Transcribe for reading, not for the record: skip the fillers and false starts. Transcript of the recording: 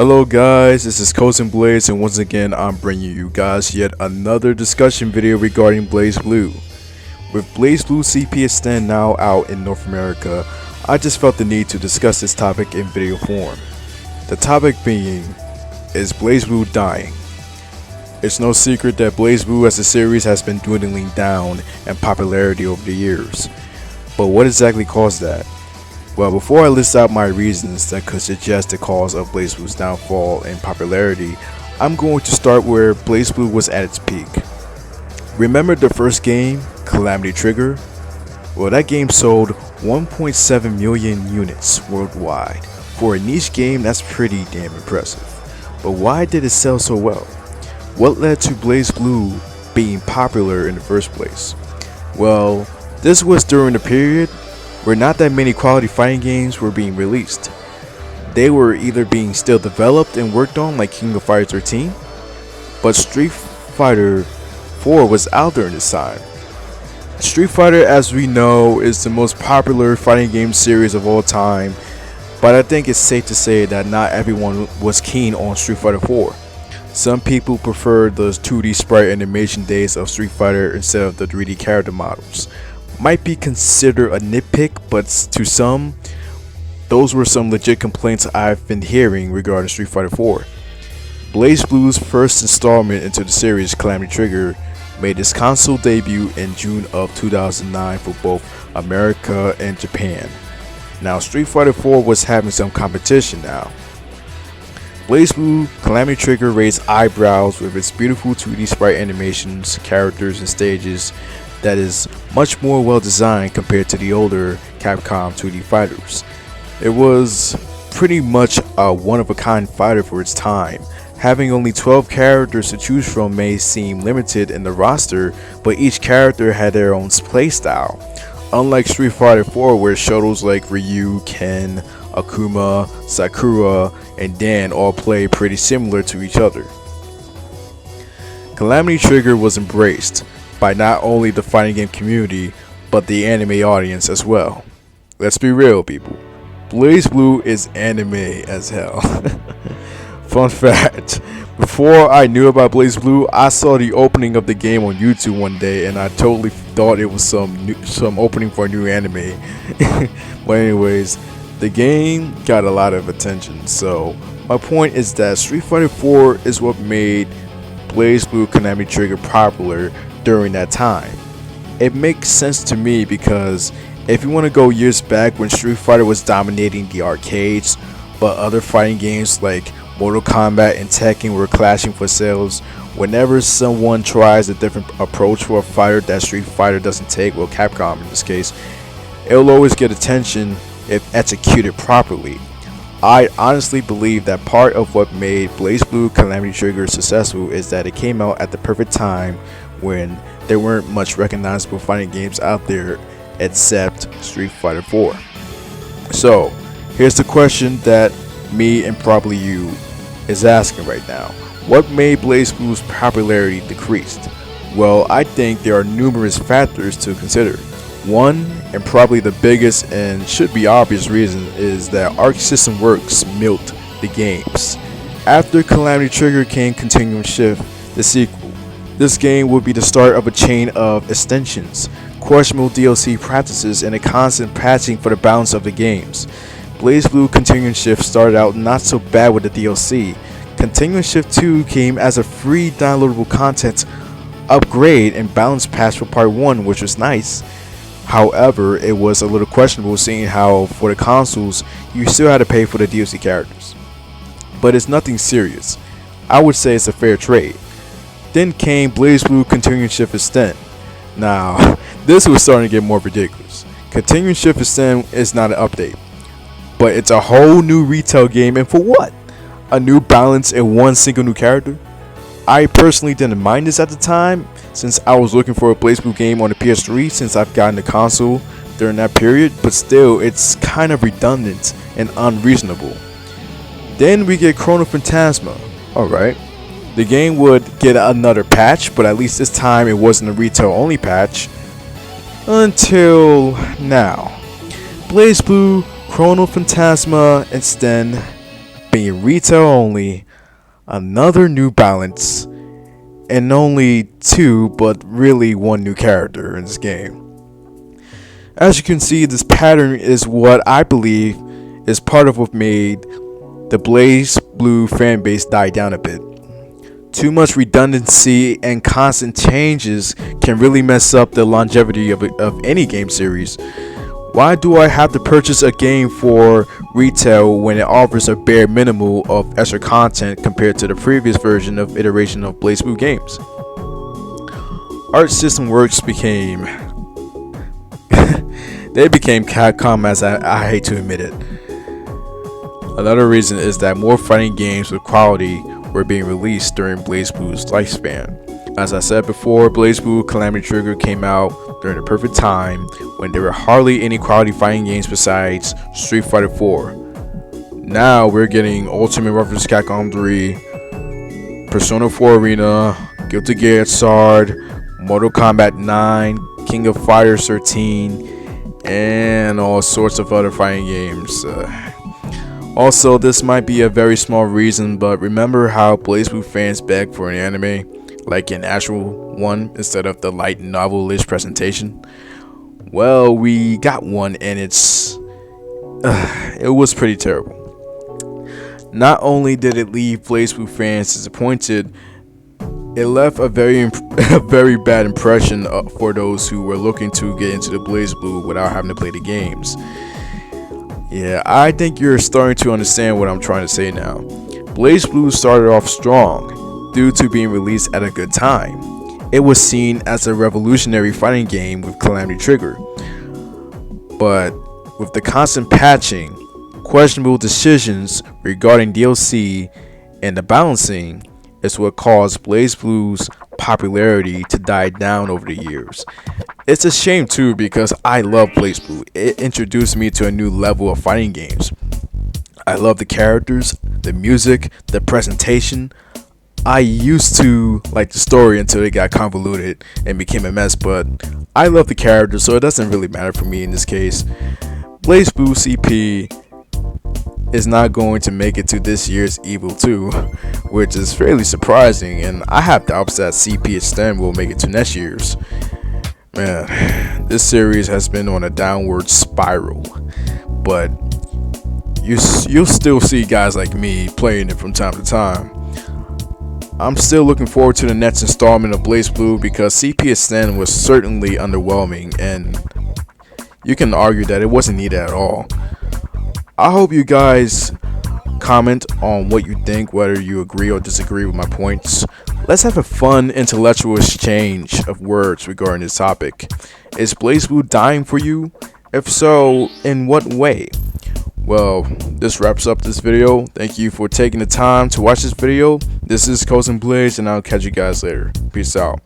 Hello guys, this is Cousin Blaze, and once again I'm bringing you guys yet another discussion video regarding BlazBlue. With BlazBlue CP Extend now out in North America, I just felt the need to discuss this topic in video form. The topic being, is BlazBlue dying? It's no secret that BlazBlue as a series has been dwindling down in popularity over the years. But what exactly caused that? Well, before I list out my reasons that could suggest the cause of BlazBlue's downfall in popularity, I'm going to start where BlazBlue was at its peak. Remember the first game, Calamity Trigger? Well, that game sold 1.7 million units worldwide. For a niche game, that's pretty damn impressive. But why did it sell so well? What led to BlazBlue being popular in the first place? Well, this was during a period where not that many quality fighting games were being released. They were either being still developed and worked on like King of Fighters 13, but Street Fighter 4 was out during this time. Street Fighter, as we know, is the most popular fighting game series of all time, but I think it's safe to say that not everyone was keen on Street Fighter 4. Some people preferred the 2D sprite animation days of Street Fighter instead of the 3D character models. Might be considered a nitpick, but to some, those were some legit complaints I've been hearing regarding Street Fighter 4. BlazBlue's first installment into the series, Calamity Trigger, made its console debut in June of 2009 for both America and Japan. Now, Street Fighter 4 was having some competition now. BlazBlue Calamity Trigger raised eyebrows with its beautiful 2D sprite animations, characters, and stages that is much more well designed compared to the older Capcom 2D fighters. It was pretty much a one-of-a-kind fighter for its time. Having only 12 characters to choose from may seem limited in the roster, but each character had their own playstyle. Unlike Street Fighter 4, where shotos like Ryu, Ken, Akuma, Sakura, and Dan all play pretty similar to each other. Calamity Trigger was embraced by not only the fighting game community, but the anime audience as well. Let's be real, people. BlazBlue is anime as hell. Fun fact, before I knew about BlazBlue, I saw the opening of the game on YouTube one day and I totally thought it was some opening for a new anime. But anyways, the game got a lot of attention, so my point is that Street Fighter 4 is what made BlazBlue Calamity Trigger popular during that time. It makes sense to me because if you want to go years back when Street Fighter was dominating the arcades, but other fighting games like Mortal Kombat and Tekken were clashing for sales, whenever someone tries a different approach for a fighter that Street Fighter doesn't take, well, Capcom in this case, it'll always get attention if executed properly. I honestly believe that part of what made BlazBlue Calamity Trigger successful is that it came out at the perfect time when there weren't much recognizable fighting games out there except Street Fighter 4. So, here's the question that me and probably you is asking right now. What made BlazBlue's popularity decreased? Well, I think there are numerous factors to consider. One, and probably the biggest and should be obvious reason, is that Arc System Works milked the games. After Calamity Trigger came Continuum Shift, the sequel. This game would be the start of a chain of extensions, questionable DLC practices, and a constant patching for the balance of the games. BlazBlue Continuum Shift started out not so bad with the DLC. Continuum Shift 2 came as a free downloadable content upgrade and balance patch for Part 1, which was nice. However, it was a little questionable seeing how for the consoles you still had to pay for the DLC characters. But it's nothing serious. I would say it's a fair trade. Then came BlazBlue Continuum Shift Extend. Now, this was starting to get more ridiculous. Continuum Shift Extend is not an update, but it's a whole new retail game, and for what? A new balance and one single new character? I personally didn't mind this at the time, since I was looking for a BlazBlue game on the PS3 since I've gotten the console during that period, but still, it's kind of redundant and unreasonable. Then we get Chrono Phantasma. Alright, the game would get another patch, but at least this time it wasn't a retail only patch. Until now. BlazBlue Chrono Phantasma Extend being retail only, another new balance, and only two, but really one new character in this game. As you can see, this pattern is what I believe is part of what made the BlazBlue fanbase die down a bit. Too much redundancy and constant changes can really mess up the longevity of any game series. Why do I have to purchase a game for retail when it offers a bare minimum of extra content compared to the previous version of iteration of BlazBlue games? Art System Works became they became Capcom, as I hate to admit it. Another reason is that more fighting games with quality were being released during BlazBlue's lifespan. As I said before, BlazBlue Calamity Trigger came out during the perfect time when there were hardly any quality fighting games besides Street Fighter 4. Now we're getting Ultimate Reference Capcom 3, Persona 4 Arena, Guilty Gear Xrd, Mortal Kombat 9, King of Fighters 13, and all sorts of other fighting games. Also, this might be a very small reason, but remember how BlazBlue fans beg for an anime, like an actual one, instead of the light novel-ish presentation? Well, we got one, and it was pretty terrible. Not only did it leave BlazBlue fans disappointed, it left a very bad impression for those who were looking to get into the BlazBlue without having to play the games. Yeah, I think you're starting to understand what I'm trying to say now. BlazBlue started off strong due to being released at a good time. It was seen as a revolutionary fighting game with Calamity Trigger. But with the constant patching, questionable decisions regarding DLC, and the balancing is what caused BlazBlue's popularity to die down over the years. It's a shame too, because I love BlazBlue. It introduced me to a new level of fighting games. I love the characters, the music, the presentation. I used to like the story until it got convoluted and became a mess, but I love the characters, so it doesn't really matter for me in this case. BlazBlue CP is not going to make it to this year's Evil 2, which is fairly surprising, and I have doubts that CP Extend will make it to next year's. Man, this series has been on a downward spiral, but you'll still see guys like me playing it from time to time. I'm still looking forward to the next installment of BlazBlue because CP Extend was certainly underwhelming, and you can argue that it wasn't needed at all. I hope you guys comment on what you think, whether you agree or disagree with my points. Let's have a fun intellectual exchange of words regarding this topic. Is BlazBlue dying for you? If so, in what way? Well, this wraps up this video. Thank you for taking the time to watch this video. This is Cousin Blaze, and I'll catch you guys later. Peace out.